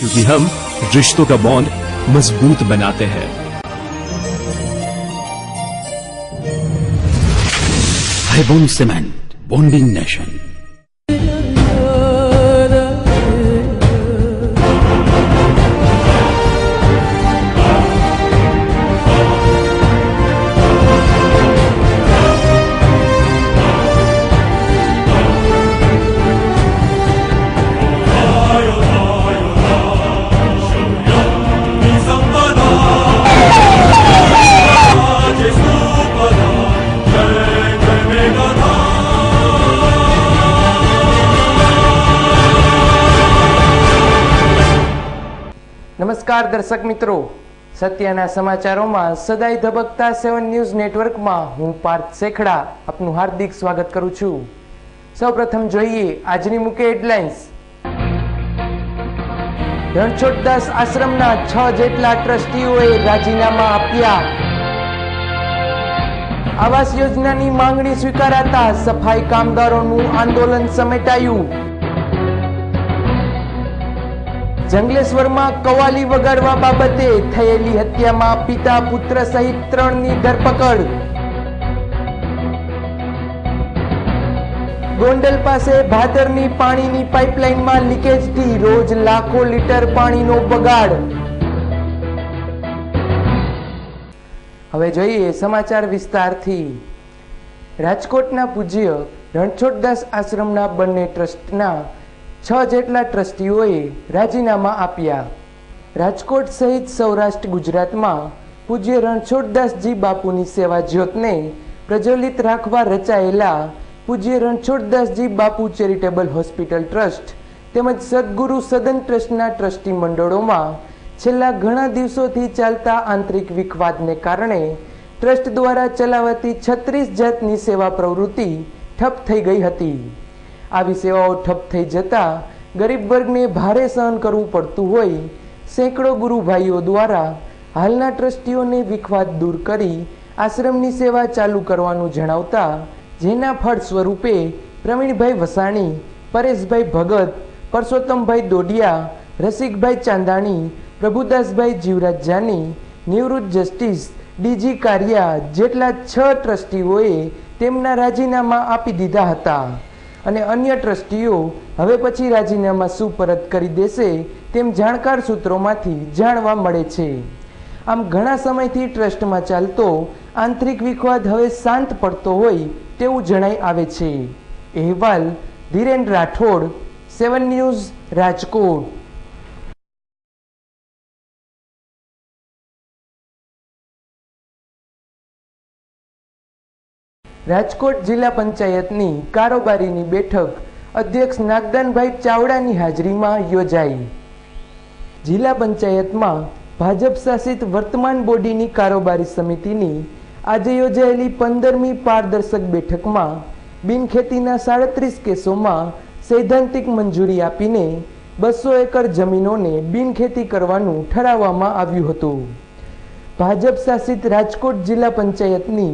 क्योंकि हम रिश्तों का बॉन्ड मजबूत बनाते हैं। हाईबॉन्ड सीमेंट, बॉन्डिंग नेशन। नमस्कार दर्शक मित्रों, सत्याना समाचारों में सदाई धबकता 7 न्यूज नेटवर्क में हूँ पार्थ सेखड़ा आपनु हार्दिक स्वागत करूँ छूं। सौप्रथम जोईए आजनी मुख्य हेडलाइन्स। रणछोड़दास आश्रमना 6 जेटला ट्रस्टीओए राजीनामा आप्या। आवास योजनानी मांगणी स्वीकाराता सफाई कामदारोनुं आंदोलन समेटायुं। जंगलेश्वर में कवाली वगाड़वा बाबते थयेली हत्या में पिता पुत्र सहित 3 नी धरपकड़। गोंडल पासे भादरनी पाणीनी पाइपलाइन में लीकेज थी रोज लाखों लीटर पाणीनो बगाड़। हवे जोईए समाचार विस्तारथी। राजकोटना पूज्य रणछोड़दास आश्रमना बंने ट्रस्टना 6 जेटला ट्रस्टीओए राजीनामा आप्या। राजकोट सहित सौराष्ट्र गुजरात में पूज्य रणछोड़दासजी बापूनी सेवा ज्योतने प्रज्वलित राखवा रचायेला पूज्य रणछोड़दासजी बापू चेरिटेबल होस्पिटल ट्रस्ट तेमज सद्गुरु सदन ट्रस्टना ट्रस्टी मंडळों में छेल्ला घणा दिवसोथी चालता आंतरिक विखवादने कारणे ट्रस्ट द्वारा चलावाती 36 जातनी सेवा प्रवृत्ति ठप थई गई हती। આવી સેવાઓ ઠપ થઈ જતા ગરીબ વર્ગને ભારે સહન કરવું પડતું હોય સેંકડો ગુરુ ભાઈઓ દ્વારા હાલના ટ્રસ્ટીઓને વિખવાદ દૂર કરી આશ્રમની સેવા ચાલુ કરવાનું જણાવતા જેના ફળ સ્વરૂપે પ્રવીણભાઈ વસાણી, પરેશભાઈ ભગત, પરસોત્તમભાઈ દોડિયા, રસિકભાઈ ચાંદાણી, પ્રભુદાસભાઈ જીવરાજ જાની, નિવૃત્ત જસ્ટિસ ડીજી કારિયા જેટલા 6 ટ્રસ્ટીઓએ તેમના રાજીનામા આપી દીધા હતા અને अन्य ट्रस्टीओ हवे पछी राजीनामा सुपरत करी देशे तेम जाणकार सूत्रोमांथी जाणवा मळे छे। आम घणा समयथी ट्रस्टमां चालतो आंतरिक विखवाद हवे शांत पड़तो होय तेवुं जणाई आवे छे। अहेवाल धीरेन राठोड, 7 न्यूज, राजकोट। राजकोट जिला पंचायतनी कारोबारीनी बैठक अध्यक्ष नागदानभाई चावड़ानी हाजरी में योजाई। जिला पंचायत में भाजप शासित वर्तमान बोर्डीनी कारोबारी समितिनी आज योजायेली 15मी पारदर्शक बैठक में बिनखेतीना 37 केसों में सैद्धांतिक मंजूरी आपीने 200 एकड़ जमीनों ने बिनखेती करवानुं ठराववामां आव्युं हतुं। भाजप शासित राजकोट जिला पंचायतनी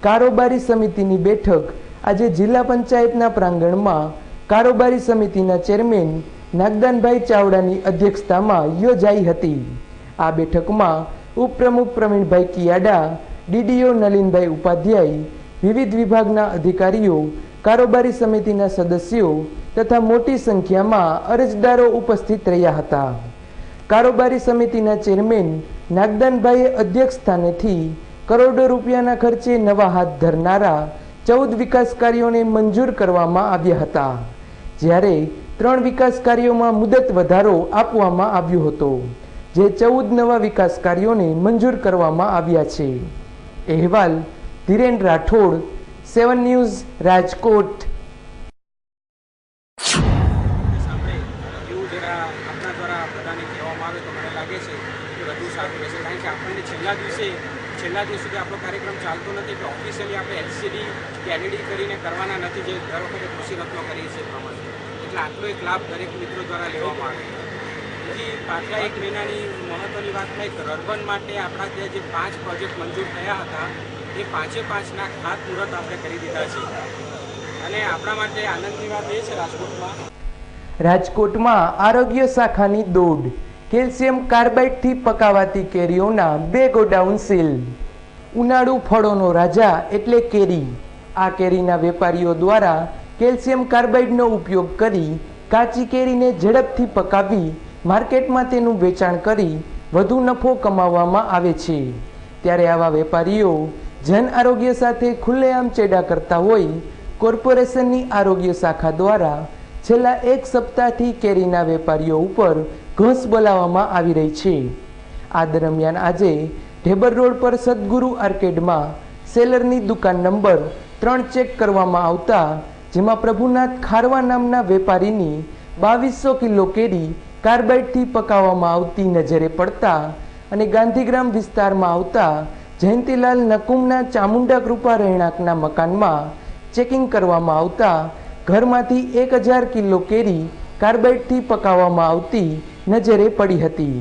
कारोबारी समितिनी बैठक आज जिला पंचायतना प्रांगण में कारोबारी समितिना चेरमेन नागदानभाई चावड़ानी अध्यक्षता में योजाई हती। आ बैठक में उपप्रमुख प्रवीणभाई कियाडा, डीडीओ नलिनभाई उपाध्याय, विविध विभागना अधिकारीओ, कारोबारी समितिना सदस्यों तथा मोटी संख्या में अरजदारों उपस्थित रह्या हता। कारोबारी समितिना चेरमेन नागदानभाई अध्यक्ष स्थानेथी करोड़ों रूपियाना खर्चे नवा हाथ धरनारा 14 विकास कार्यों ने मंजूर करवामां आव्या हता, ज्यारे 3 विकास कार्यों में मुदत वधारो आपवामां आव्यो हतो, जे 14 नवा विकास कार्यों ने मंजूर करवामां आव्या छे। अहेवाल धीरेन राठोड, 7 न्यूज, राजकोट। છેલ્લા દિવસ સુધી આપણો કાર્યક્રમ ચાલતો નથી કે ઓફિશિયલી આપણે એલસીડી કે એલઈડી કરીને કરવાના નથી, જે દર વખતે કૃષિ રત્નો કરીએ છીએ પ્રમાણે, એટલે આટલો એક લાભ દરેક મિત્રો દ્વારા લેવામાં આવે। બીજી પાછલા 1 મહિનાની મહત્વની વાત થાય તો અર્બન માટે આપણા જે 5 પ્રોજેક્ટ મંજૂર થયા હતા એ 5/5ના ખાતમુહૂર્ત આપણે કરી દીધા છે અને આપણા માટે આનંદની વાત એ છે રાજકોટમાં રાજકોટમાં આરોગ્ય શાખાની દોડ કેલ્શિયમ કાર્બાઇડથી પકાવાતી કેરીઓના 2 ગોડાઉન સીલ. ઉનાળુ ફળોનો રાજા એટલે કેરી. આ કેરીના વેપારીઓ દ્વારા કેલ્શિયમ કાર્બાઇડનો ઉપયોગ કરી કાચી કેરીને ઝડપથી પકાવી માર્કેટમાં તેનું વેચાણ કરી વધુ નફો કમાવવામાં આવે છે. ત્યારે આવા વેપારીઓ જન આરોગ્ય સાથે ખુલ્લેઆમ ચેડા કરતા હોય કોર્પોરેશનની આરોગ્ય શાખા દ્વારા છેલ્લા 1 સપ્તાહથી કેરીના વેપારીઓ ઉપર ઘૂસ બોલાવવામાં આવી રહી છે. આ દરમિયાન આજે ઢેબર રોડ પર સદગુરુ આર્કેડમાં સેલરની દુકાન નંબર 3 ચેક કરવામાં આવતા જેમાં પ્રભુનાથ ખારવા નામના વેપારીની 2200 કિલો કેરી કાર્બાઇડથી પકાવવામાં આવતી નજરે પડતા અને ગાંધીગ્રામ વિસ્તારમાં આવતા જયંતિલાલ નકુમના ચામુંડા કૃપા રહેણાંકના મકાનમાં ચેકિંગ કરવામાં આવતા ઘરમાંથી 1000 કિલો કેરી કાર્બાઇડથી પકાવવામાં આવતી નજરે પડી હતી.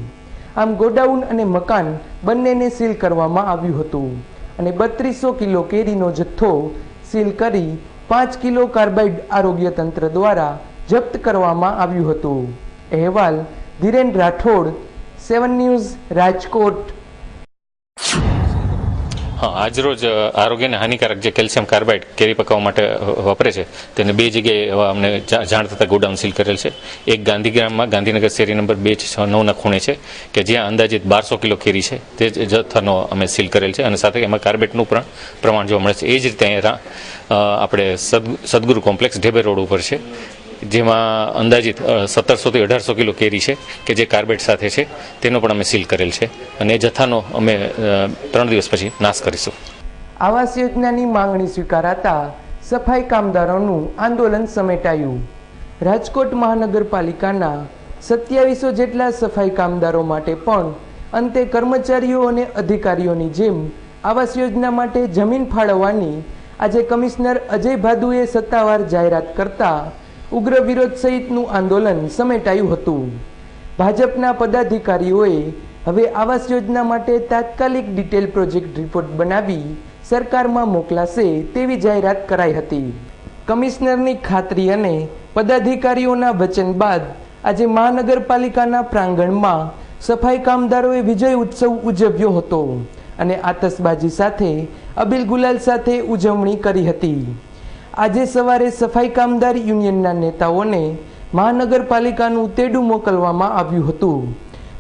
આમ ગોડાઉન અને મકાન બંનેને સીલ કરવામાં આવ્યું હતું અને 3200 કિલો કેરીનો જથ્થો સીલ કરી 5 કિલો કાર્બાઇડ આરોગ્ય તંત્ર દ્વારા જપ્ત કરવામાં આવ્યું હતું. અહેવાલ ધીરેન રાઠોડ, 7 ન્યૂઝ, રાજકોટ. હા, આજરોજ આરોગ્યને હાનિકારક જે કેલ્શિયમ કાર્બાઇડ કેરી પકાવવા માટે વાપરે છે તેને 2 જગ્યાએ અમને જાણ થતાં ગોડાઉન સીલ કરેલ છે. એક ગાંધીગ્રામમાં ગાંધીનગર શેરી નંબર 269ના ખૂણે છે કે જ્યાં અંદાજિત 1200 કિલો કેરી છે તે જથ્થાનો અમે સીલ કરેલ છે અને સાથે એમાં કાર્બાઇડનું પણ પ્રમાણ જોવા મળે છે. એ જ રીતે અહીંયા આપણે સદગુરુ કોમ્પ્લેક્સ ઢેબર રોડ ઉપર છે જેમાં અંદાજિત 1700 થી 1800 કિલો કેરી છે કે જે કાર્બાઇડ સાથે છે તેનો પણ અમે સીલ કરેલ છે અને એ જથ્થાનો અમે 3 દિવસ પછી નાશ કરીશું. આવાસ યોજનાની માંગણી સ્વીકારાતા સફાઈ કામદારોનું આંદોલન સમેટાયું. રાજકોટ મહાનગરપાલિકાના 2700 જેટલા સફાઈ કામદારો માટે પણ અંતે કર્મચારીઓ અને અધિકારીઓની જેમ આવાસ યોજના માટે જમીન ફાળવવાની આજે કમિશનર અજય ભાદુએ સત્તાવાર જાહેરાત કરતા ઉગ્ર વિરોધ સહિતનું આંદોલન સમેટાયું હતું. ભાજપના પદાધિકારીઓએ હવે આવાસ યોજના માટે તાત્કાલિક ડિટેલ પ્રોજેક્ટ રિપોર્ટ બનાવી સરકારમાં મોકલાશે તેવી જાહેરાત કરાઈ હતી. કમિશનરની ખાતરી અને પદાધિકારીઓના વચન બાદ આજે મહાનગરપાલિકાના પ્રાંગણમાં સફાઈ કામદારોએ વિજય ઉત્સવ ઉજવ્યો હતો અને આતશબાજી સાથે અબીલ ગુલાલ સાથે ઉજવણી કરી હતી. આજે સવારે સફાઈ કામદાર યુનિયનના નેતાઓને મહાનગરપાલિકાનું તેડું મોકલવામાં આવ્યું હતું.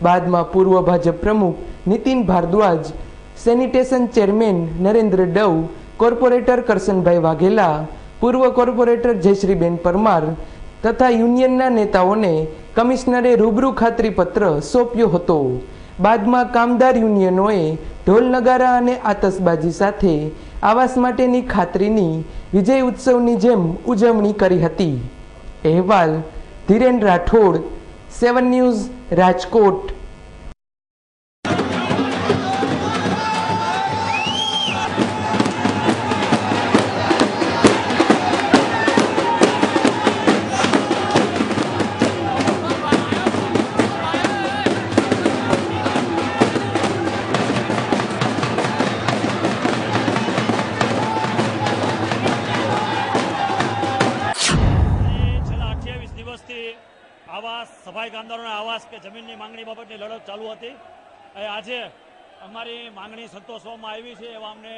બાદમાં પૂર્વ ભાજપ પ્રમુખ Nitin Bhardwaj, sanitation chairman Narendra Dav, corporator Karshanbhai Vaghela, પૂર્વ કોર્પોરેટર જયશ્રીબેન પરમાર તથા યુનિયનના નેતાઓને કમિશનરે રૂબરૂ ખાતરીપત્ર સોંપ્યો હતો. બાદમાં કામદાર યુનિયનોએ ઢોલ નગારા અને આતશબાજી સાથે આવાસ માટેની ખાતરીની વિજય ઉત્સવની જેમ ઉજવણી કરી હતી. અહેવાલ ધીરેન રાઠોડ, 7 ન્યૂઝ, રાજકોટ. આવાસ સફાઈ કામદારોના આવાસ કે જમીનની માંગણી બાબતની લડત ચાલુ હતી. આજે અમારી માંગણી સંતોષવામાં આવી છે એવા અમને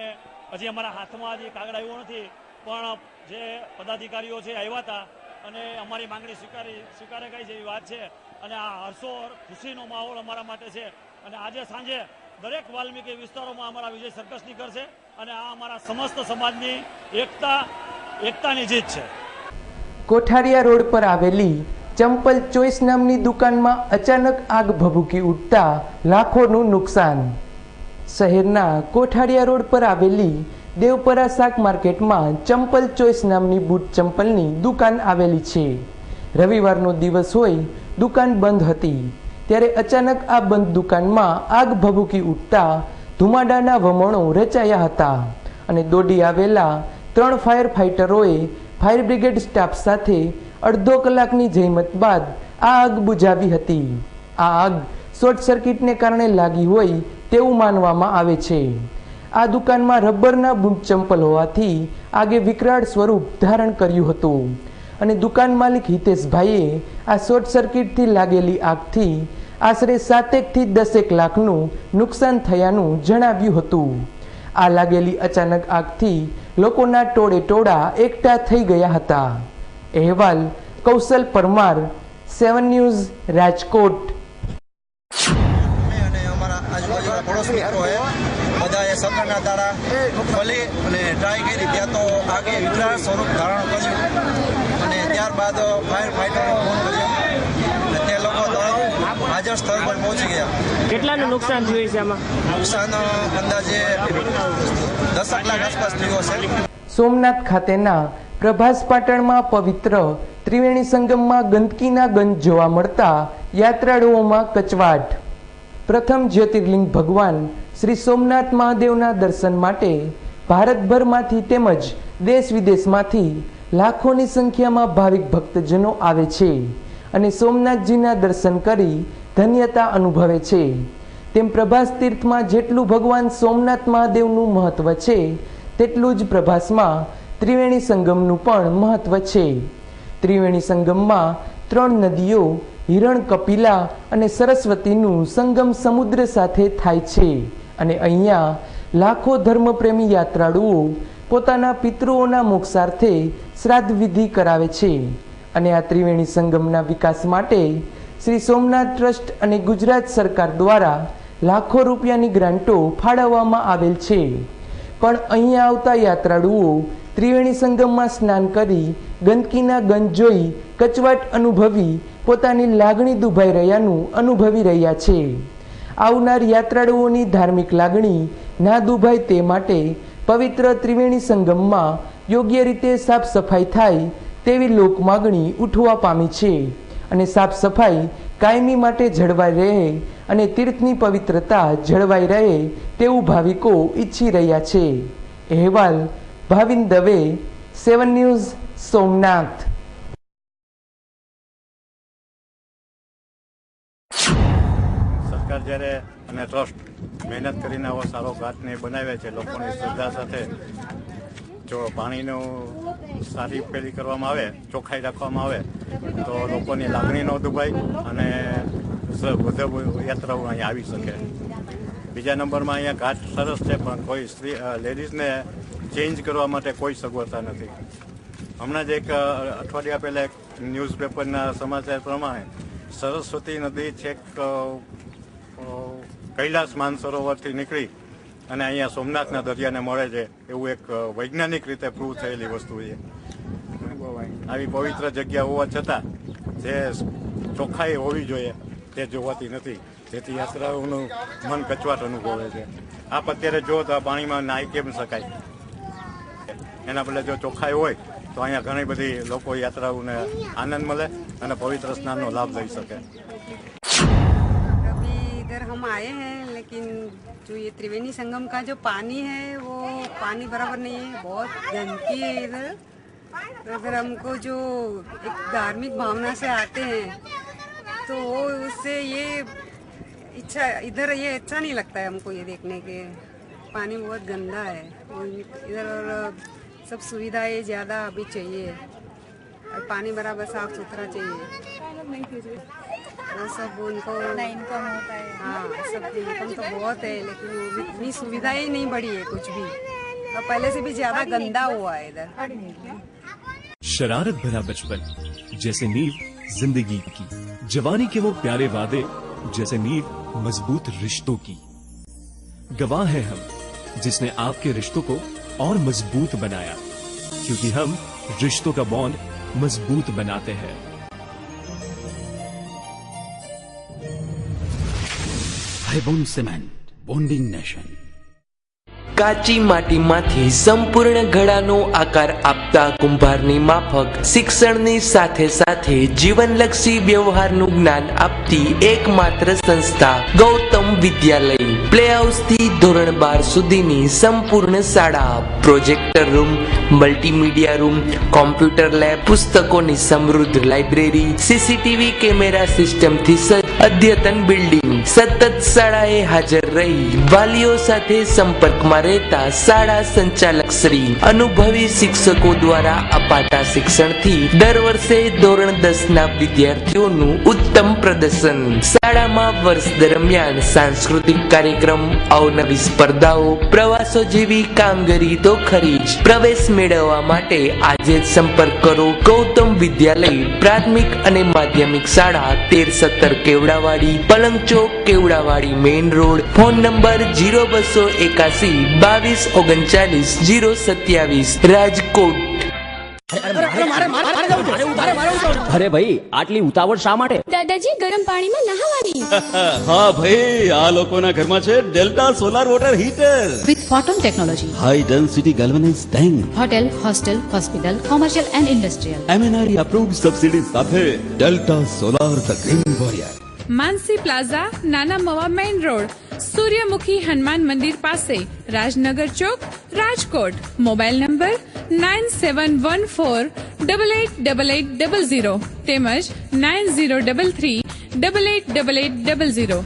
હજી અમારા હાથમાં હજી કાગળ આવ્યો નથી, પણ જે પદાધિકારીઓ છે આવ્યા હતા અને અમારી માંગણી સ્વીકારે ગઈ છે એવી વાત છે અને આ હર્ષો ખુશીનો માહોલ અમારા માટે છે. અને આજે સાંજે દરેક વાલ્મીકી વિસ્તારોમાં અમારા વિજય સર્કસ નીકળશે અને આ અમારા સમસ્ત સમાજની એકતાની જીત છે. કોઠારિયા રોડ પર આવેલી ચંપલ ચોઈસ નામની દુકાનમાં અચાનક આગ ભભૂકી ઉઠતા લાખોનું નુકસાન. શહેરના કોઠારિયા રોડ પર આવેલી દેવપરા શાક માર્કેટમાં ચંપલ ચોઈસ નામની બૂટ ચંપલની દુકાન આવેલી છે. રવિવારનો દિવસ હોય દુકાન બંધ હતી ત્યારે અચાનક આ બંધ દુકાનમાં આગ ભભૂકી ઉઠતા ધુમાડાના વમણો રચાયા હતા અને દોડી આવેલા 3 ફાયર ફાઇટરોએ ફાયર બ્રિગેડ સ્ટાફ સાથે અડધો કલાકની જહેમત બાદ આ આગ બુઝાવી હતી. આ આગ શોર્ટ સર્કિટને કારણે લાગી હોય તેવું માનવામાં આવે છે. આ દુકાનમાં રબરના બૂટ ચંપલ હોવાથી આગે વિકરાળ સ્વરૂપ ધારણ કર્યું હતું અને દુકાન માલિક હિતેશભાઈએ આ શોર્ટ સર્કિટથી લાગેલી આગથી આશરે 7 થી 10 લાખનું નુકસાન થયાનું જણાવ્યું હતું. આ લાગેલી અચાનક આગથી લોકોના ટોળે ટોળા એકઠા થઈ ગયા હતા. અહેવાલ કૌશલ પરમાર, 7 ન્યૂઝ, રાજકોટ. અને અમારા આજુબાજુના પડોશ મિત્રોએ બધાએ સગરના તાળા ખોલી અને ટ્રાય કરી. ત્યાં તો આગે વિકરાળ સ્વરૂપ ધારણ કર્યું અને ત્યારબાદ ફાયર ફાઈટરને ફોન કર્યો અને તે લોકો હાજર સ્થળ પર પહોંચી ગયા. કેટલાનું નુકસાન થયું છે આમાં? નુકસાન અંદાજે 10 લાખ આસપાસ થયું હશે. સોમનાથ ખાતેના પ્રભાસ પાટણમાં પવિત્ર ત્રિવેણી સંગમમાં ગંદકીના ગંજ જોવા મળતા યાત્રાળુઓમાં કચવાટ. પ્રથમ જ્યોતિર્લિંગ ભગવાન શ્રી સોમનાથ મહાદેવના દર્શન માટે ભારતભરમાંથી તેમજ દેશ વિદેશમાંથી લાખોની સંખ્યામાં ભાવિક ભક્તજનો આવે છે અને સોમનાથજીના દર્શન કરી ધન્યતા અનુભવે છે. તેમ પ્રભાસ તીર્થમાં જેટલું ભગવાન સોમનાથ મહાદેવનું મહત્વ છે તેટલું જ પ્રભાસમાં ત્રિવેણી સંગમનું પણ મહત્વ છે. ત્રિવેણી સંગમમાં 3 નદીઓ હિરણ, કપિલા અને સરસ્વતીનું સંગમ સમુદ્ર સાથે થાય છે અને અહીંયા લાખો ધર્મપ્રેમી યાત્રાળુઓ પોતાના પિતૃઓના મોક્ષાર્થે શ્રાદ્ધ વિધિ કરાવે છે અને આ ત્રિવેણી સંગમના વિકાસ માટે શ્રી સોમનાથ ટ્રસ્ટ અને ગુજરાત સરકાર દ્વારા લાખો રૂપિયાની ગ્રાન્ટો ફાળવવામાં આવેલ છે. પણ અહીંયા આવતા યાત્રાળુઓ ત્રિવેણી સંગમમાં સ્નાન કરી ગંદકીના ગંજ જોઈ કચવાટ અનુભવી પોતાની લાગણી દુભાઈ રહ્યાનું અનુભવી રહ્યા છે. આવનાર યાત્રાળુઓની ધાર્મિક લાગણી ના દુભાય તે માટે પવિત્ર ત્રિવેણી સંગમમાં યોગ્ય રીતે સાફ સફાઈ થાય તેવી લોક માગણી ઉઠવા પામી છે અને સાફ સફાઈ કાયમી માટે જળવાઈ રહે અને તીર્થની પવિત્રતા જળવાઈ રહે તેવું ભાવિકો ઈચ્છી રહ્યા છે. અહેવાલ ભાવિન દવે, 7 ન્યૂઝ, સોમનાથ. સરકાર જ્યારે અને ટ્રસ્ટ મહેનત કરીને આવો સારો ઘાટને બનાવે છે, લોકોની શ્રદ્ધા સાથે જો પાણીનું સારી પેલી કરવામાં આવે, ચોખ્ખાઈ રાખવામાં આવે તો લોકોની લાગણી ન દુભાય અને વધુ યાત્રાઓ અહીંયા આવી શકે. બીજા નંબરમાં અહીંયા ઘાટ સરસ છે પણ કોઈ લેડીઝને ચેન્જ કરવા માટે કોઈ સગવડતા નથી. હમણાં જ એક અઠવાડિયા પહેલાં એક ન્યૂઝપેપરના સમાચાર પ્રમાણે સરસ્વતી નદી છેક કૈલાસ માનસરોવરથી નીકળી અને અહીંયા સોમનાથના દરિયાને મળે છે એવું એક વૈજ્ઞાનિક રીતે પ્રૂવ થયેલી વસ્તુ છે. આવી પવિત્ર જગ્યા હોવા છતાં જે ચોખ્ખાઈ હોવી જોઈએ તે જોવાતી નથી, જેથી યાત્રાઓનું મન કચવાટ અનુભવે છે. આપ અત્યારે જો તો આ પાણીમાં નાહી કેમ શકાય? એના બદલે જો ચોખ્ખાઈ હોય તો અહીંયા ઘણી બધી લોકો યાત્રાઓને આનંદ મળે અને પવિત્ર સ્નાનનો લાભ લઈ શકે. इधर हम आए हैं लेकिन जो ये त्रिवेणी संगम का जो पानी है वो पानी बराबर नहीं है, बहुत गंदगी है इधर. तो अगर हमको जो एक धार्मिक भावना से आते हैं तो वो उससे ये इच्छा इधर ये अच्छा नहीं लगता है हमको ये देखने के. पानी बहुत गंदा है इधर और सब सुविधाएं ज़्यादा अभी चाहिए और पानी बराबर साफ सुथरा चाहिए. वो सब उनको इनकम होता है. हाँ, सब इनकम तो बहुत है लेकिन वो इतनी सुविधाएं नहीं बढ़ी है कुछ भी, और पहले से भी ज्यादा गंदा हुआ है इधर. शरारत भरा बचपन जैसे नींव जिंदगी की, जवानी के वो प्यारे वादे जैसे नींव मजबूत रिश्तों की. गवाह है हम जिसने आपके रिश्तों को और मजबूत बनाया, क्योंकि हम रिश्तों का बॉन्ड मजबूत बनाते हैं. Highbone Cement, Bonding Nation. કાચી માટીમાંથી સંપૂર્ણ ઘડાનો આકાર આપતા કુંભારની માફક શિક્ષણની સાથે સાથે જીવનલક્ષી વ્યવહારનું જ્ઞાન આપતી એકમાત્ર સંસ્થા ગૌતમ વિદ્યાલય. પ્લે હાઉસથી ધોરણ 12 સુધીની સંપૂર્ણ શાળા, projector room, multimedia room, computer lab, પુસ્તકોની સમૃદ્ધ લાઇબ્રેરી, સીસીટીવી કેમેરા સિસ્ટમથી સજ્જ અદ્યતન બિલ્ડિંગ, સતત શાળાએ હાજર રહી વાલીઓ સાથે સંપર્કમાં રહેતા શાળા સંચાલક શ્રી અનુભવી શિક્ષકો દ્વારા અપાતા શિક્ષણથી દર વર્ષે ધોરણ 10 ના વિદ્યાર્થીઓનું ઉત્તમ પ્રદર્શન. શાળામાં વર્ષ દરમિયાન સાંસ્કૃતિક કાર્યક્રમ, અવનવી સ્પર્ધાઓ, પ્રવાસો જેવી કામગીરી તો ખરી જ. પ્રવેશ મેળવવા માટે આજે જ સંપર્ક કરો ગૌતમ વિદ્યાલય પ્રાથમિક અને માધ્યમિક શાળા 13-17 Kevdawadi, Palang Chowk, Kevdawadi main road. Phone number 0281-39-027, Rajkot. અરે ભાઈ આટલી ઉતાવળ શા માટે? દાદાજી ગરમ પાણીમાં નહાવાની. હા ભાઈ, આ લોકોના ઘરમાં છે delta solar water heater with photon technology, high density galvanized tank, hotel, hostel, hospital, commercial and industrial, MNRE approved subsidies સાથે Delta solar the green warrior. Mansi plaza, Nana Mava main road, Suryamukhi Hanuman Mandir પાસે, રાજનગર ચોક, રાજકોટ. મોબાઈલ નંબર 9714888800 તેમજ 9033888800.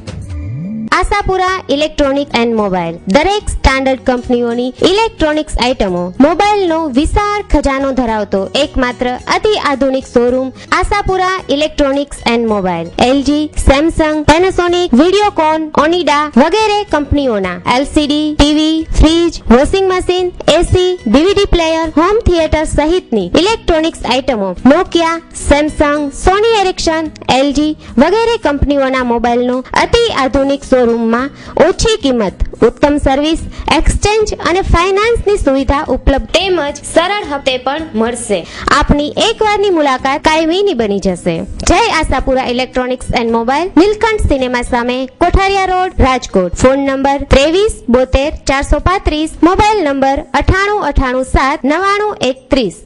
આશાપુરા ઇલેક્ટ્રોનિક એન્ડ મોબાઈલ દરેક standard કંપનીઓની electronics આઇટમો, મોબાઈલનો વિશાળ ખજાનો ધરાવતો એકમાત્ર અતિ આધુનિક showroom Ashapura electronics and mobile. LG, Samsung, Panasonic, Videocon, Onida વગેરે કંપનીઓના LCD, TV, fridge, washing machine, AC, DVD player, home theatre સહિતની ઇલેક્ટ્રોનિક્સ આઇટમો નોકિયા, સેમસંગ, સોની એરિક્સન, LG વગેરે કંપનીઓના મોબાઈલનો અતિ આધુનિક શોરૂમમાં ઓછી કિંમત, ઉત્તમ સર્વિસ, એક્સચેન્જ અને ફાઇનાન્સની સુવિધા ઉપલબ્ધ તેમજ સરળ હપ્તે પણ મળશે. આપની એકવારની મુલાકાત કાયમીની બની જશે. Jay Ashapura electronics and mobile, Neelkanth cinema સામે, Kothariya road, Rajkot. Phone number 2372 435, mobile number 9898 7 99 31.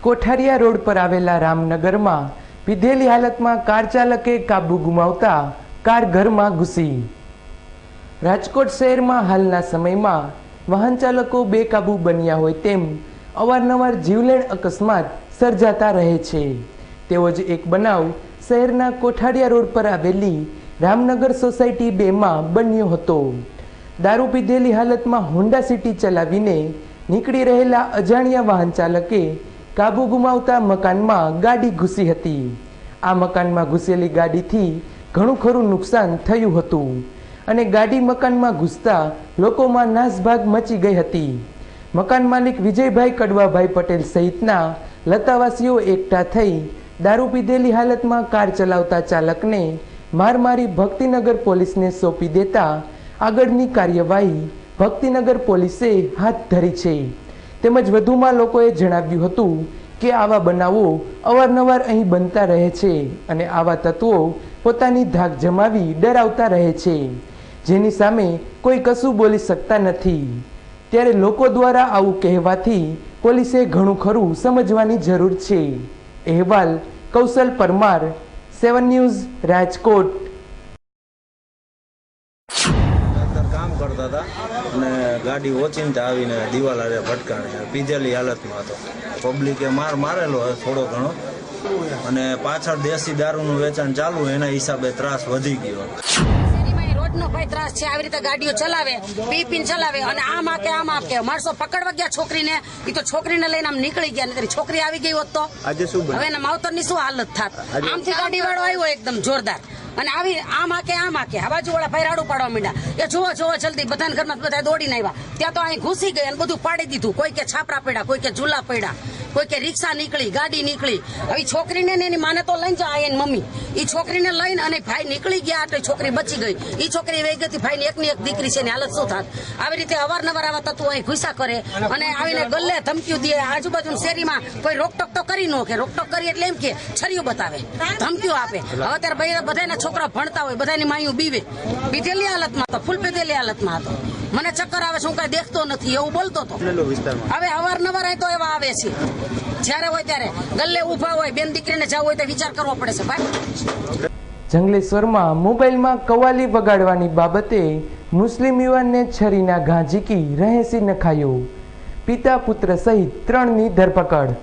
Kothariya road પર આવેલા રામનગરમાં પીધેલી હાલતમાં કાર ચાલકે કાબુ ગુમાવતા કાર ઘરમાં ઘૂસી. રાજકોટ શહેરમાં હાલના સમયમાં વાહન ચાલકો બેકાબુ બન્યા હોય તેમ અવારનવાર જીવલેણ અકસ્માત સર્જાતા રહે છે. તેવો જ એક બનાવ શહેરના કોઠારિયા રોડ પર આવેલી રામનગર સોસાયટી 2માં બન્યો હતો. દારૂ પીધેલી હાલતમાં હોન્ડા સિટી ચલાવીને નીકળી રહેલા અજાણ્યા વાહન ચાલકે કાબુ ગુમાવતા મકાનમાં ગાડી ઘૂસી હતી. આ મકાનમાં ઘૂસેલી ગાડીથી ઘણું ખરું નુકસાન થયું હતું અને ગાડી મકાનમાં ઘૂસતા લોકોમાં નાસભાગ મચી ગઈ હતી. મકાન માલિક વિજયભાઈ કડવાભાઈ પટેલ સહિતના લતાવાસીઓ એકઠા થઈ દારૂ પીધેલી હાલતમાં કાર ચલાવતા ચાલકને માર મારી ભક્તિનગર પોલીસને સોંપી દેતા આગળની કાર્યવાહી ભક્તિનગર પોલીસે હાથ ધરી છે. તેમજ વધુમાં લોકોએ જણાવ્યું હતું કે આવા બનાવો અવારનવાર અહીં બનતા રહે છે અને આવા તત્વો પોતાની ધાક જમાવી ડરાવતા રહે છે, જેની સામે કોઈ કશું બોલી શકતા નથી. ત્યારે લોકો દ્વારા આવું કહેવાથી પોલીસે ઘણું ખરું સમજવાની જરૂર છે. અહેવાલ કૌશલ પરમાર, 7 ન્યૂઝ, રાજકોટ. કામ કરતા હતા અને ગાડી ઓચિંતા આવીને દિવાલ હારે ભટકાણી, પીધેલી હાલતમાં હતો. પબ્લિકે મારેલો થોડો ઘણો અને પાછળ દેશી દારૂનું વેચાણ ચાલુ, એના હિસાબે ત્રાસ વધી ગયો. રોજનો ભાઈ ત્રાસ છે. આવી રીતે ગાડીઓ ચલાવે, પીપીને ચલાવે અને આમ આકે માણસો પકડવા ગયા છોકરીને, એ તો છોકરીને લઈને આમ નીકળી ગયા, નથી છોકરી આવી ગઈ હોત તો આજે શું હવે એના માવતરની શું હાલત થાત. આમથી ગાડી વાળો આવ્યો એકદમ જોરદાર અને આવી આમ આકે આ બાજુ વાળા ભાઈ રાડું પાડવા માંડ્યા. એ જોવો જલ્દી, બધાના ઘરમાં બધા દોડીને આવ્યા. ત્યાં તો અહીં ઘૂસી ગઈ અને બધું પાડી દીધું. કોઈ કે છાપરા પડ્યા, કોઈ કે ઝૂલા પડ્યા, કોઈ કે રિક્ષા નીકળી, ગાડી નીકળી. હવે છોકરીને ને એની માને તો લઈને જાય એની મમ્મી, એ છોકરીને લઈને અને ભાઈ નીકળી ગયા એટલે છોકરી બચી ગઈ. એ છોકરી વહી ગઈ, ભાઈ ની એકની એક દીકરી છે, એની હાલત શું થાત? આવી રીતે અવારનવાર આવા તત્વો અહીં ઘુસા કરે અને આવીને ગલ્લે ધમકીઓ દે. આજુબાજુ શેરીમાં કોઈ રોકટોક તો કરી ન કે, રોકટોક કરી એટલે એમ કે છરીઓ બતાવે, ધમકીઓ આપે. હવે ત્યારે બધાના છોકરા ભણતા હોય, બધાની માયું બીવે, પીધેલી હાલતમાં હતો, ફૂલ પીધેલી હાલતમાં હતો. મને ચક્કર આવે છે, હું કઈ દેખતો નથી એવું બોલતો હતો. હવે અવારનવાર અહીં તો એવા આવે છે, જ્યારે હોય ત્યારે ગલ્લે ઉભા હોય, બેન દીકરીને જવું હોય તો વિચાર કરવો પડે છે ભાઈ. જંગલેશ્વરમાં મોબાઈલમાં કવાલી વગાડવાની બાબતે મુસ્લિમ યુવાનને છરીના ઘા ઝીકી રહેસી નખાયો. પિતા પુત્ર સહિત 3ની ધરપકડ.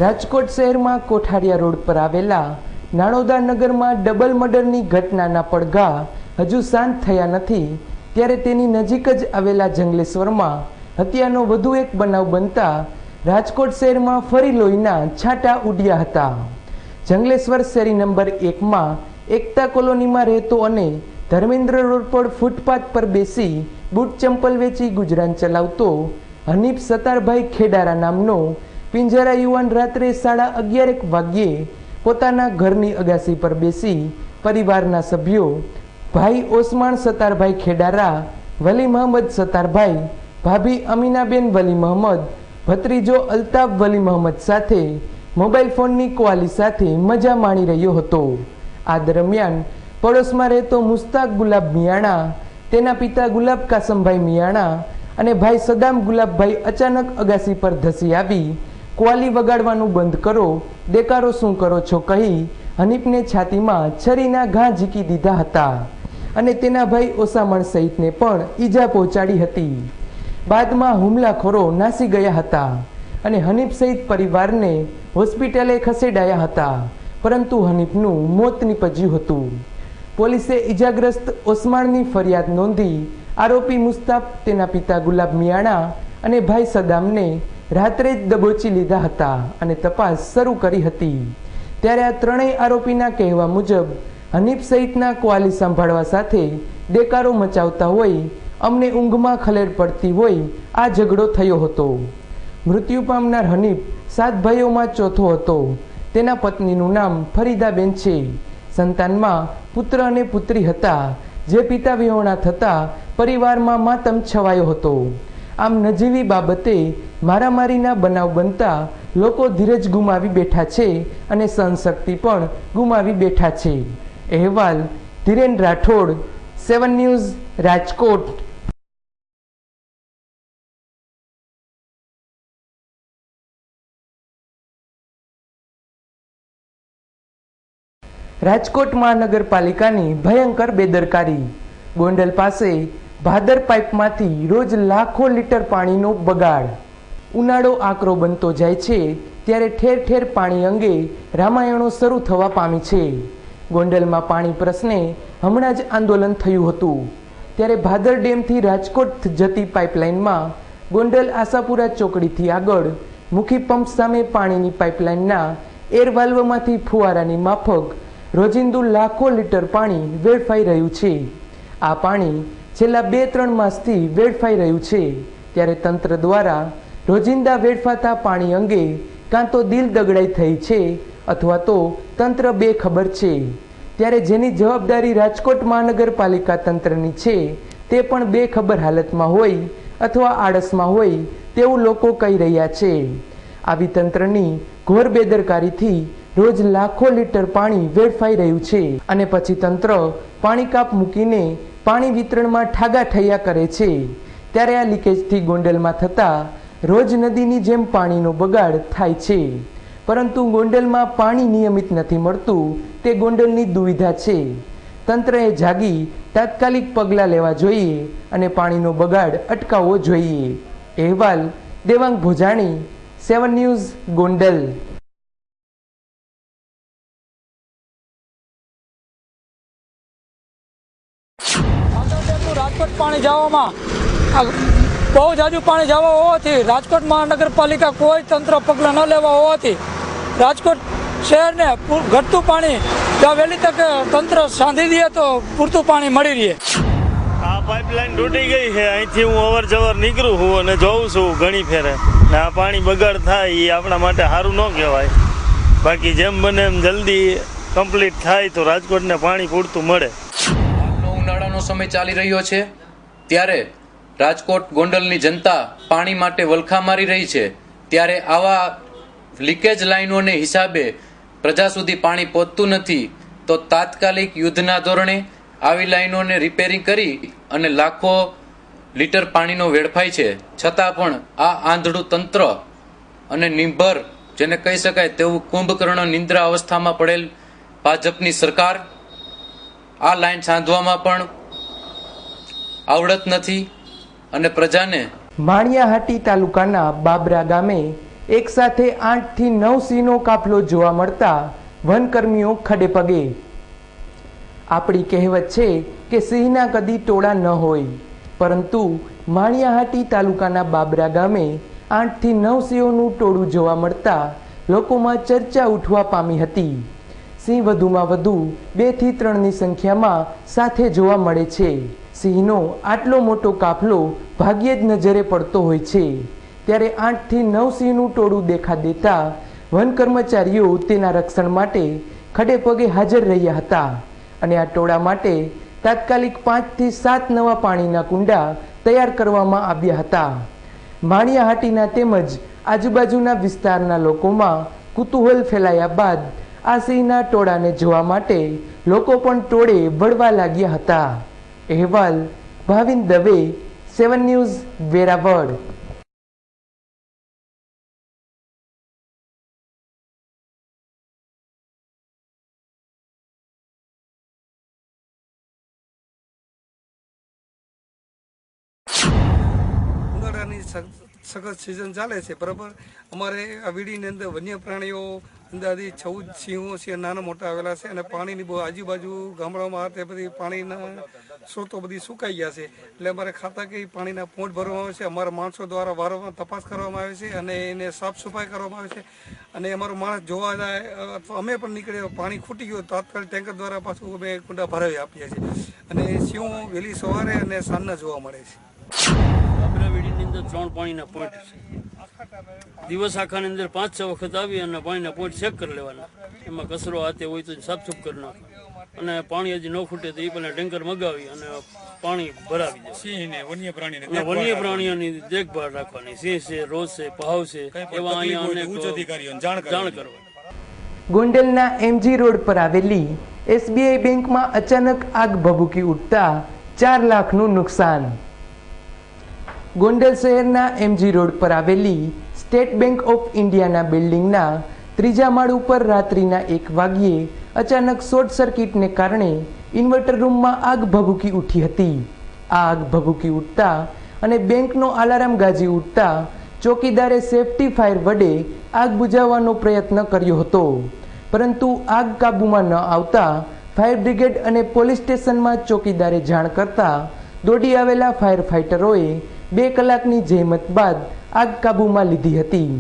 રાજકોટ શહેરમાં કોઠારિયા રોડ પર આવેલા નાણોદા નગરમાં ડબલ મર્ડરની ઘટનાના પડઘા હજુ શાંત થયા નથી, ત્યારે તેની નજીક જ આવેલા જંગલેશ્વરમાં હત્યાનો વધુ એક બનાવ બનતા રાજકોટ શહેરમાં ફરી લોહીના છાંટા ઉડ્યા હતા. જંગલેશ્વર શેરી નંબર 1માં એકતા કોલોનીમાં રહેતો અને ધર્મેન્દ્ર રોડ પર ફૂટપાથ પર બેસી બૂટ ચંપલ વેચી ગુજરાન ચલાવતો હનીફ સતારભાઈ ખેડારા નામનો પિંજરા યુવાન રાત્રે 11:30 વાગ્યે પોતાના ઘરની અગાસી પર બેસી પરિવારના સભ્યો ભાઈ ઓસમાણ સતારભાઈ ખેડારા, વલી મહંમદ સતારભાઈ, ભાભી અમીનાબેન વલી મહંમદ, ભત્રીજો અલ્તાફ વલી મહંમદ સાથે મોબાઈલ ફોનની ક્વાલી સાથે મજા માણી રહ્યો હતો. આ દરમિયાન પડોશમાં રહેતો મુસ્તાક ગુલાબ મિયાણા, તેના પિતા ગુલાબ કાસમભાઈ મિયાણા અને ભાઈ સદામ ગુલાબભાઈ અચાનક અગાસી પર ધસી આવી ક્વાલી વગાડવાનું બંધ કરો, દેકારો શું કરો છો કહી હનીફને છાતીમાં છરીના ઘા ઝીકી દીધા હતા અને તેના ભાઈ ઓસામણ સહિતને પણ ઈજા પહોંચાડી હતી. બાદમાં હુમલાખોરો નાસી ગયા હતા અને હનીફ સહિત પરિવારને હોસ્પિટલે ખસેડાયા હતા, પરંતુ હનીફનું મોત નીપજ્યું હતું. પોલીસે ઈજાગ્રસ્ત ઓસમાણની ફરિયાદ નોંધી આરોપી મુસ્તાફ, તેના પિતા ગુલાબ મિયાણા અને ભાઈ સદામને રાત્રે જ દબોચી લીધા હતા અને તપાસ શરૂ કરી હતી. ત્યારે આ ત્રણેય આરોપીના કહેવા મુજબ હનીફ સહિતના ક્વાલી સંભાળવા સાથે દેકારો મચાવતા હોય, અમને ઊંઘમાં ખલેડ પડતી હોય આ ઝઘડો થયો હતો. મૃત્યુ પામનાર હનીફ 7 ભાઈઓમાં ચોથો હતો. તેના પત્નીનું નામ ફરીદાબેન છે. સંતાનમાં પુત્ર અને પુત્રી હતા, જે પિતા વિહોણા થતા પરિવારમાં માતમ છવાયો હતો. આમ નજીવી બાબતે મારામારીના બનાવ બનતા લોકો ધીરજ ગુમાવી બેઠા છે અને સહનશક્તિ પણ ગુમાવી બેઠા છે. અહેવાલ ધીરેન રાઠોડ, 7 ન્યૂઝ, રાજકોટ. રાજકોટ મહાનગરપાલિકાની ભયંકર બેદરકારી. ગોંડલ પાસે ભાદર પાઇપમાંથી રોજ લાખો લીટર પાણીનો બગાડ. ઉનાળો આકરો બનતો જાય છે ત્યારે ઠેર ઠેર પાણી અંગે રામાયણો શરૂ થવા પામી છે. ગોંડલમાં પાણી પ્રશ્ને હમણાં જ આંદોલન થયું હતું, ત્યારે ભાદર ડેમથી રાજકોટ જતી પાઇપલાઇનમાં ગોંડલ આશાપુરા ચોકડીથી આગળ મુખી પંપ સામે પાણીની પાઇપલાઇનના એરવાલ્વમાંથી ફુવારાની માફક રોજિંદુ લાખો લીટર પાણી વેડફાઈ રહ્યું છે. આ પાણી છેલ્લા 2-3 માસથી વેડફાઈ રહ્યું છે, ત્યારે તંત્ર દ્વારા રોજિંદા વેડફાતા પાણી અંગે કાં તો દિલ દગડાઈ થઈ છે અથવા તો તંત્ર બેખબર છે. ત્યારે જેની જવાબદારી રાજકોટ મહાનગરપાલિકા તંત્રની છે તે પણ બેખબર હાલતમાં હોય અથવા આળસમાં હોય તેવું લોકો કહી રહ્યા છે. આવી તંત્રની ઘોર બેદરકારીથી રોજ લાખો લીટર પાણી વેડફાઈ રહ્યું છે અને પછી તંત્ર પાણી કાપ મૂકીને પાણી વિતરણમાં ઠાગા ઠૈયા કરે છે. ત્યારે આ લીકેજથી ગોંડલમાં થતા રોજ નદીની જેમ પાણીનો બગાડ થાય છે, પરંતુ ગોંડલમાં પાણી નિયમિત નથી મળતું તે ગોંડલની દુવિધા છે. તંત્રએ જાગી તાત્કાલિક પગલાં લેવા જોઈએ અને પાણીનો બગાડ અટકાવવો જોઈએ. અહેવાલ દેવાંગ ભોજાણી, 7 ન્યૂઝ ગોંડલ. રાજકોટ પાણી જવામાં બહુ જાજુ પાણી જવા હોવાથી રાજકોટ મહાનગરપાલિકા કોઈ તંત્ર પગલાં ન લેવા હોવાથી રાજકોટ શહેરને ઘટતું પાણી વહેલી તકે તંત્ર સાંધી દે તો પૂરતું પાણી મળી રહે. આ પાઇપલાઇન તૂટી ગઈ છે. અહીંથી હું અવર જવર નીકળું છું અને જોઉં છું ઘણી ફેરે ને આ પાણી બગાડ થાય એ આપણા માટે સારું ન કહેવાય. બાકી જેમ બને એમ જલ્દી કમ્પ્લીટ થાય તો રાજકોટને પાણી પૂરતું મળે. ઉનાળાનો સમય ચાલી રહ્યો છે ત્યારે રાજકોટ ગોંડલની જનતા પાણી માટે વલખા મારી રહી છે. ત્યારે આવા લીકેજ લાઈનોને હિસાબે પ્રજા સુધી પાણી પહોંચતું નથી તો તાત્કાલિક યુદ્ધના ધોરણે આવી લાઈનોને રિપેરિંગ કરી અને લાખો લીટર પાણીનો વેડફાય છે. છતાં પણ આ આંધળું તંત્ર અને નિર્ભર જેને કહી શકાય તેવું કુંભકર્ણ નિંદ્રા અવસ્થામાં પડેલ ભાજપની સરકાર આ લાઈન સાંધવામાં પણ આવડત નથી અને પ્રજાને. માણિયાહાટી તાલુકાના બાબરા ગામે એક સાથે 8 થી 9 સિંહનો કાફલો જોવા મળતા વનકર્મીઓ ખડે પગે. આપણી કહેવત છે કે સિંહના કદી ટોળા ન હોય, પરંતુ માણિયાહાટી તાલુકાના બાબરા ગામે 8 થી 9 સિંહોનું ટોળું જોવા મળતા લોકોમાં ચર્ચા ઉઠવા પામી હતી. સિંહ વધુમાં વધુ 2 થી 3ની સંખ્યામાં સાથે જોવા મળે છે. સિંહનો આટલો મોટો કાફલો ભાગ્યે જ નજરે પડતો હોય છે. ત્યારે 8 થી 9 સિંહનું ટોળું દેખા દેતા વન કર્મચારીઓ તેના રક્ષણ માટે ખડે પગે હાજર રહ્યા હતા અને આ ટોળા માટે તાત્કાલિક 5 થી 7 નવા પાણીના કુંડા તૈયાર કરવામાં આવ્યા હતા. માણિયાહાટીના તેમજ આજુબાજુના વિસ્તારના લોકોમાં કુતૂહલ ફેલાયા બાદ આ સિંહના ટોળાને જોવા માટે લોકો પણ ટોળે વળવા લાગ્યા હતા. અહેવાલ ભાવિન દવે, 7 ન્યૂઝ, વેરાવળ. ઉનાળાની સખત સિઝન ચાલે છે, બરાબર. અમારે આ વીડીની અંદર વન્ય પ્રાણીઓ અંદાજે 14 સિંહો છે, નાના મોટા આવેલા છે અને પાણીની બહુ આજુબાજુ ગામડાઓમાં તે બધી પાણીના સ્ત્રોતો બધી સુકાઈ ગયા છે. એટલે અમારે ખાતા કે પાણીના પોંટ ભરવામાં આવે છે. અમારા માણસો દ્વારા વારંવાર તપાસ કરવામાં આવે છે અને એને સાફ સફાઈ કરવામાં આવે છે. અને અમારો માણસ જોવા જાય અથવા અમે પણ નીકળે પાણી ખૂટી ગયું તાત્કાલિક ટેન્કર દ્વારા પાછું અમે કુંડા ભરાવી આપીએ છીએ. અને સિંહો વહેલી સવારે અને સાંજના જોવા મળે છે. બાબરા વીડીની અંદર 3 પાણીના પોઈન્ટ છે. દિવસ આખાની અંદર 5-6 વખત આવી અને પાણીના પોઈન્ટ ચેક કરી લેવાના. એમાં કચરો આતે હોય તો સાફ સુફ કરી નાખો અને પાણી હજી ન ખૂટે તો એ પહેલા ટેન્કર મગાવી અને પાણી ભરાવી દે. સિંહને વન્ય પ્રાણીઓની દેખભાળ રાખવાની. સિંહ છે, રોજ છે, પહાવ છે, એવા અહીંયા ઉચ્ચ અધિકારીઓને જાણ કરવાની. ગોંડલના MG રોડ પર આવેલી SBI બેંકમાં અચાનક આગ ભભૂકી ઉઠતા 4 લાખનું નુકસાન. ગોંડલ શહેરના MG રોડ પર આવેલી સ્ટેટ બેંક ઓફ ઇન્ડિયાના બિલ્ડિંગના 3જા માળ ઉપર રાત્રિના 1 વાગ્યે અચાનક શોર્ટ સર્કિટને કારણે ઇન્વર્ટર રૂમમાં આગ ભભૂકી ઉઠી હતી. આ આગ ભભૂકી ઉઠતા અને બેંકનો અલાર્મ ગાજી ઉઠતા ચોકીદારે સેફટી ફાયર વડે આગ બુઝાવવાનો પ્રયત્ન કર્યો હતો, પરંતુ આગ કાબૂમાં ન આવતા ફાયર બ્રિગેડ અને પોલીસ સ્ટેશનમાં ચોકીદારે જાણ કરતા દોડી આવેલા ફાયર ફાઇટરોએ 2 કલાકની જહેમત બાદ આગ કાબૂમાં લીધી હતી.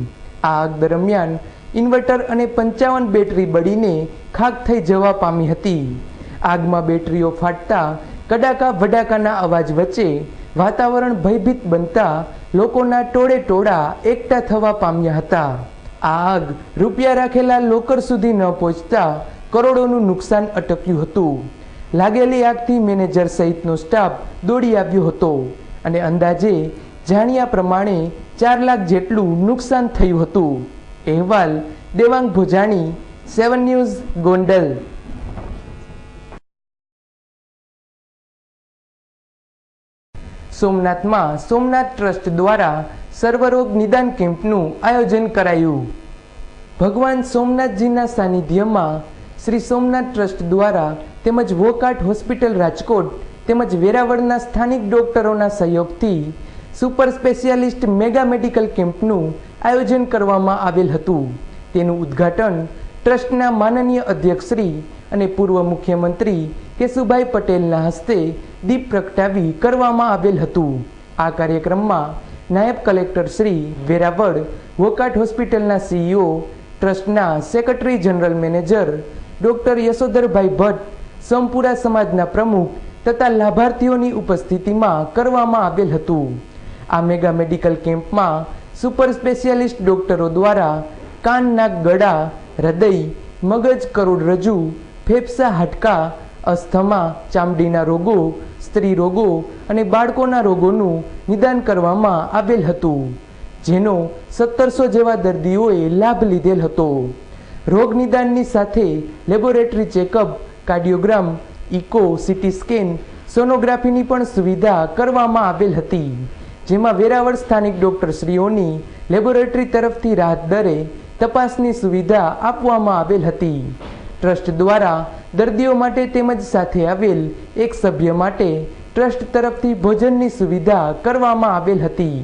આ આગ દરમિયાન ઇન્વર્ટર અને 55 બેટરી બળીને ખાક થઈ જવા પામી હતી. આગમાં બેટરીઓ ફાટતા કડાકા ભડાકાના અવાજ વચ્ચે વાતાવરણ ભયભીત બનતા લોકોના ટોળે ટોળા એકઠા થવા પામ્યા હતા. આ આગ રૂપિયા રાખેલા લોકર સુધી ન પહોંચતા કરોડોનું નુકસાન અટક્યું હતું. લાગેલી આગથી મેનેજર સહિતનો સ્ટાફ દોડી આવ્યો હતો અને અંદાજે જાણ્યા પ્રમાણે 4 લાખ જેટલું નુકસાન થયું હતું. અહેવાલ દેવાંગ ભોજાણી, 7 ન્યૂઝ, ગોંડલ. સોમનાથમાં સોમનાથ ટ્રસ્ટ દ્વારા સર્વરોગ નિદાન કેમ્પનું આયોજન કરાયું. ભગવાન સોમનાથજીના સાનિધ્યમાં શ્રી સોમનાથ ટ્રસ્ટ દ્વારા તેમજ વોકાટ હોસ્પિટલ રાજકોટ તેમજ વેરાવળના સ્થાનિક ડોક્ટરોના સહયોગથી સુપર સ્પેશિયાલિસ્ટ મેગા મેડિકલ કેમ્પનું આયોજન કરવામાં આવેલ હતું. તેનું ઉદ્ઘાટન ટ્રસ્ટના માનનીય અધ્યક્ષ શ્રી અને પૂર્વ મુખ્યમંત્રી કેશુભાઈ પટેલના હસ્તે દીપ પ્રગટાવી કરવામાં આવેલ હતું. આ કાર્યક્રમમાં નાયબ કલેક્ટર શ્રી વેરાવળ, વોકાટ હોસ્પિટલના CEO, ટ્રસ્ટના secretary general manager doctor Yashodharbhai Bhatt, Sampura સમાજના પ્રમુખ તથા લાભાર્થીઓની ઉપસ્થિતિમાં કરવામાં આવેલ હતું. આ મેગા મેડિકલ કેમ્પમાં સુપર સ્પેશિયાલિસ્ટ ડોક્ટરો દ્વારા કાન, નાક, ગળા, હૃદય, મગજ, કરોડરજ્જુ, ફેફસા, હાડકા, અસ્થમા, ચામડીના રોગો, સ્ત્રી રોગો અને બાળકોના રોગોનું નિદાન કરવામાં આવેલ હતું, જેનો 1700 જેવા દર્દીઓએ લાભ લીધેલ હતો. રોગ નિદાનની સાથે laboratory checkup, cardiogram, echo, CT scan, સોનોગ્રાફીની પણ સુવિધા કરવામાં આવેલ હતી, જેમાં વેરાવળ સ્થાનિક ડોક્ટરશ્રીઓની લેબોરેટરી તરફથી રાહત દરે તપાસની સુવિધા આપવામાં આવેલ હતી. ટ્રસ્ટ દ્વારા દર્દીઓ માટે તેમજ સાથે આવેલ એક સભ્ય માટે ટ્રસ્ટ તરફથી ભોજનની સુવિધા કરવામાં આવેલ હતી.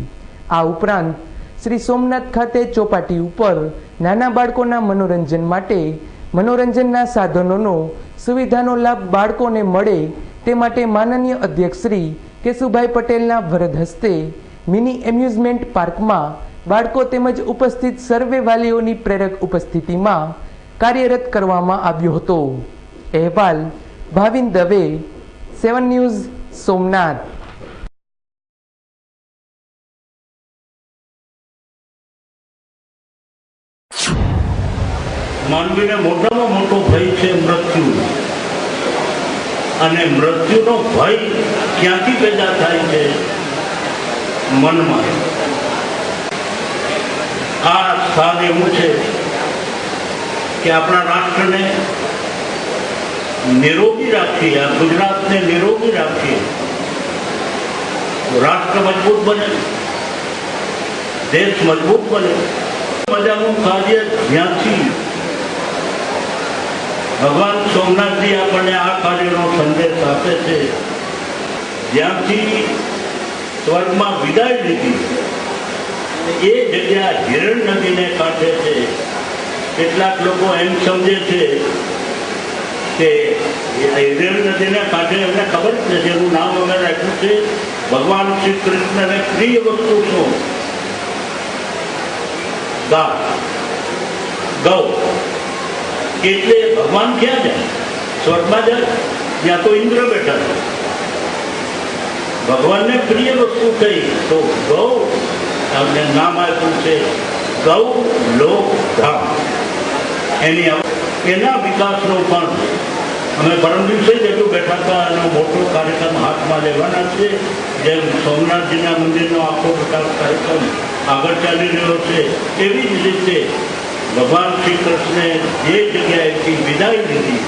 આ ઉપરાંત શ્રી સોમનાથ ખાતે ચોપાટી ઉપર નાના બાળકોના મનોરંજન માટે મનોરંજનના સાધનોનો સુવિધાનો લાભ બાળકોને મળે તે માટે માનનીય અધ્યક્ષ શ્રી કેશુભાઈ પટેલના વરદ હસ્તે મિની એમ્યુઝમેન્ટ પાર્કમાં બાળકો તેમજ ઉપસ્થિત સર્વે વાલીઓની પ્રેરક ઉપસ્થિતિમાં કાર્યરત કરવામાં આવ્યો હતો. અહેવાલ ભાવિન દવે, 7 ન્યૂઝ, સોમનાથ. માનવીને મોટામાં મોટો ભય છે મૃત્યુ, અને મૃત્યુનો ભય ક્યાંથી પેદા થાય છે? મનમાં. આ સ્થાન એવું છે કે આપણા રાષ્ટ્રને નિરોગી રાખીએ, આ ગુજરાતને નિરોગી રાખીએ, રાષ્ટ્ર મજબૂત બને, દેશ મજબૂત બને. મજાનું કાર્ય જ્યાંથી ભગવાન સોમનાથજી આપણને આ કાર્યનો સંદેશ આપે છે, જ્યાંથી સ્વર્ગમાં વિદાય લીધી એ જગ્યા હિરણ નદીને કાંઠે છે. કેટલાક લોકો એમ સમજે છે કે હિરણ નદીને કાંઠે એમને ખબર જ નથી, એનું નામ અમે રાખ્યું છે ભગવાન શ્રી કૃષ્ણને પ્રિય વસ્તુ શું? ગૌ. એટલે ભગવાન ક્યાં જાય? સ્વર્ગમાં જાય, ત્યાં તો ઇન્દ્ર બેઠા છે. ભગવાનને પ્રિય વસ્તુ કઈ તો ગૌ. અમને નામ આપ્યું છે ગૌ લોક ધામ. એના વિકાસનો પણ અમે પરમ દિવસે જ એટલું બેઠા હતા, એનો મોટો કાર્યક્રમ હાથમાં લેવાના છે. જેમ સોમનાથજીના મંદિરનો આખો વિકાસ કાર્યક્રમ આગળ ચાલી રહ્યો છે, એવી જ રીતે ભગવાન શ્રી કૃષ્ણે જે જગ્યાએથી વિદાય લીધી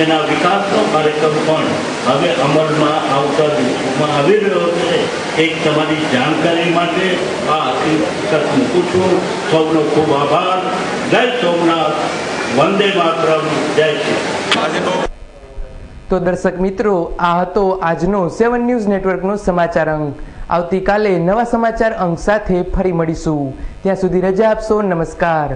એના વિકાસનો કાર્યક્રમ પણ હવે અમલમાં આવતા દિવસોમાં આવી રહ્યો છે. એક તમારી જાણકારી માટે આ હકીકત મૂકું છું. સૌનો ખૂબ આભાર. જય સોમનાથ, વંદે માતરમ, જય શ્રી. તો દર્શક મિત્રો, આ હતો આજનો 7 ન્યૂઝ નેટવર્કનો સમાચાર અંક. આવતીકાલે નવા સમાચાર અંક સાથે ફરી મળીશું. ત્યાં સુધી રજા આપશો. નમસ્કાર.